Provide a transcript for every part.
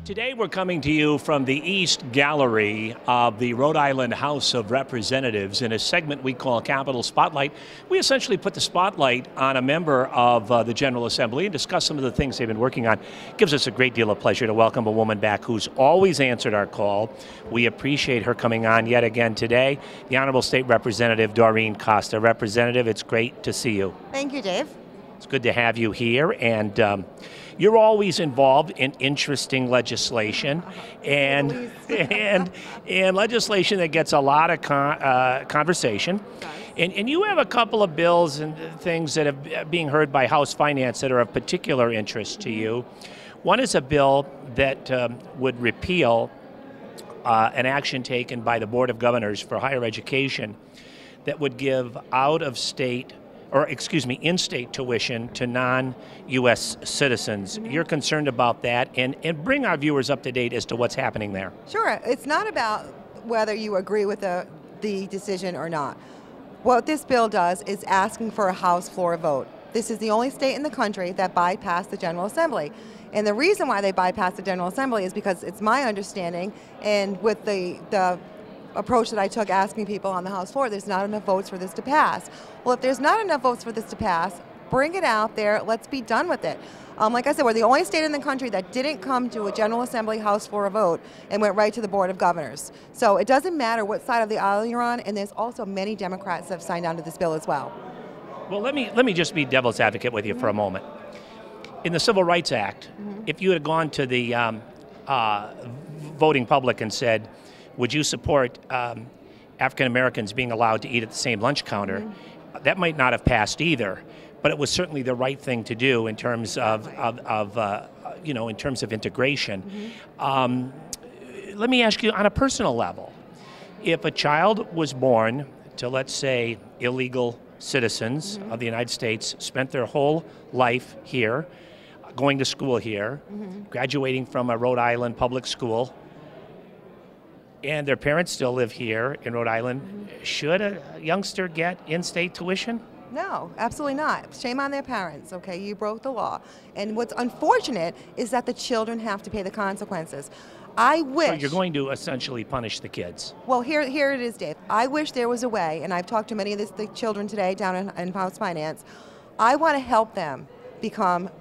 Today we're coming to you from the East Gallery of the Rhode Island House of Representatives in a segment we call Capitol Spotlight. We essentially put the spotlight on a member of the General Assembly and discuss some of the things they've been working on. It gives us a great deal of pleasure to welcome a woman back who's always answered our call. We appreciate her coming on yet again today, the Honorable State Representative Doreen Costa. Representative, it's great to see you. Thank you, Dave. It's good to have you here, and you're always involved in interesting legislation and legislation that gets a lot of conversation. And you have a couple of bills and things that are being heard by House Finance that are of particular interest to you. One is a bill that would repeal an action taken by the Board of Governors for Higher Education that would give in-state tuition to non-U.S. citizens. You're concerned about that, and bring our viewers up to date as to what's happening there. Sure. It's not about whether you agree with the decision or not. What this bill does is asking for a House floor vote. This is the only state in the country that bypassed the General Assembly. And the reason why they bypassed the General Assembly is because it's my understanding, and with the approach that I took asking people on the House floor, there's not enough votes for this to pass. Well, if there's not enough votes for this to pass, bring it out there, let's be done with it. Like I said, we're the only state in the country that didn't come to a General Assembly House floor vote and went right to the Board of Governors. So it doesn't matter what side of the aisle you're on, and there's also many Democrats that have signed on to this bill as well. Well, let me just be devil's advocate with you for a moment. In the Civil Rights Act, if you had gone to the voting public and said, would you support African Americans being allowed to eat at the same lunch counter? That might not have passed either, but it was certainly the right thing to do in terms of in terms of integration. Let me ask you on a personal level, if a child was born to, let's say, illegal citizens of the United States, spent their whole life here, going to school here, graduating from a Rhode Island public school, and their parents still live here in Rhode Island, should a youngster get in-state tuition? No, absolutely not. Shame on their parents, okay? You broke the law. And what's unfortunate is that the children have to pay the consequences. I wish... So you're going to essentially punish the kids. Well, here it is, Dave. I wish there was a way, and I've talked to many of the children today down in House Finance. I want to help them become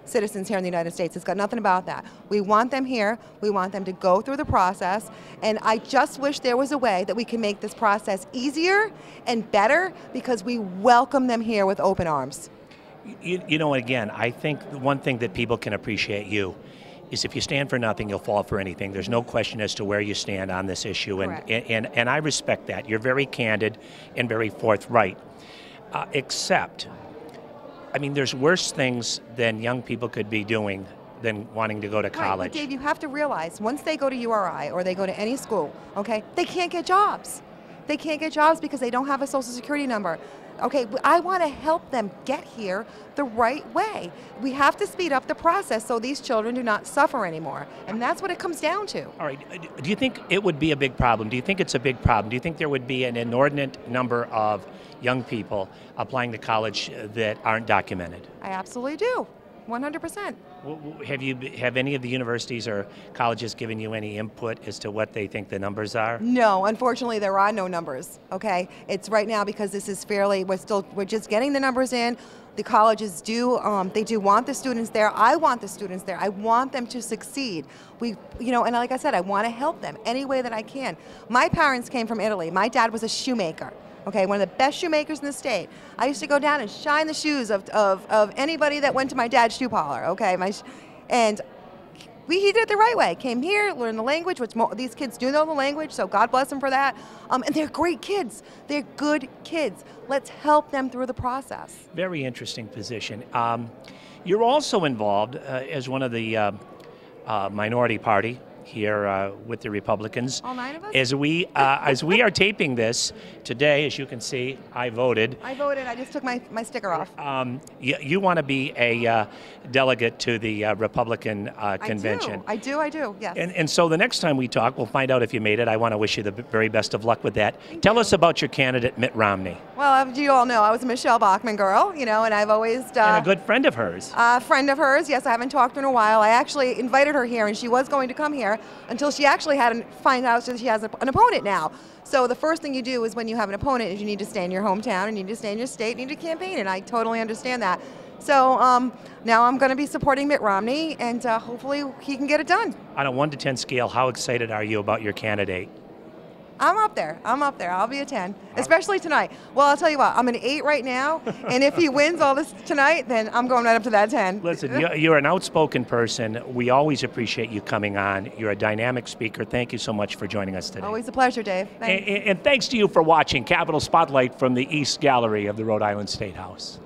citizens here in the United States. It's got nothing about that. We want them here. We want them to go through the process. And I just wish there was a way that we can make this process easier and better, because we welcome them here with open arms. You know, again, I think the one thing that people can appreciate you is if you stand for nothing, you'll fall for anything. There's no question as to where you stand on this issue. And I respect that. You're very candid and very forthright. Except, I mean, there's worse things than young people could be doing than wanting to go to college. Right, but Dave, you have to realize, once they go to URI or they go to any school, okay, they can't get jobs. They can't get jobs because they don't have a Social Security number. Okay, I want to help them get here the right way. We have to speed up the process so these children do not suffer anymore. And that's what it comes down to. All right, do you think it would be a big problem? Do you think it's a big problem? Do you think there would be an inordinate number of young people applying to college that aren't documented? I absolutely do, 100%. Have any of the universities or colleges given you any input as to what they think the numbers are? No, unfortunately there are no numbers, okay? It's right now because this is we're just getting the numbers in. The colleges they do want the students there. I want the students there. I want them to succeed. And like I said, I want to help them any way that I can. My parents came from Italy. My dad was a shoemaker. Okay, one of the best shoemakers in the state. I used to go down and shine the shoes of anybody that went to my dad's shoe parlor, okay? And he did it the right way. Came here, learned the language, which these kids do know the language, so God bless them for that. And they're great kids. They're good kids. Let's help them through the process. Very interesting position. You're also involved as one of the minority party here with the Republicans. All 9 of us? As we are taping this today, as you can see, I voted. I voted. I just took my sticker off. You want to be a delegate to the Republican convention. I do, yes. And so the next time we talk, we'll find out if you made it. I want to wish you the very best of luck with that. Tell us about your candidate, Mitt Romney. Well, as you all know, I was a Michelle Bachmann girl, and I've always... and a good friend of hers. A friend of hers, yes. I haven't talked to her in a while. I actually invited her here, and she was going to come here until she actually find out that she has an opponent now. So the first thing you do is when you have an opponent is you need to stay in your hometown, and you need to stay in your state, and you need to campaign, and I totally understand that. So now I'm going to be supporting Mitt Romney, and hopefully he can get it done. On a 1 to 10 scale, how excited are you about your candidate? I'm up there. I'll be a 10, especially tonight. Well, I'll tell you what, I'm an 8 right now, and if he wins all this tonight, then I'm going right up to that 10. Listen, you're an outspoken person. We always appreciate you coming on. You're a dynamic speaker. Thank you so much for joining us today. Always a pleasure, Dave. Thanks. And thanks to you for watching Capitol Spotlight from the East Gallery of the Rhode Island State House.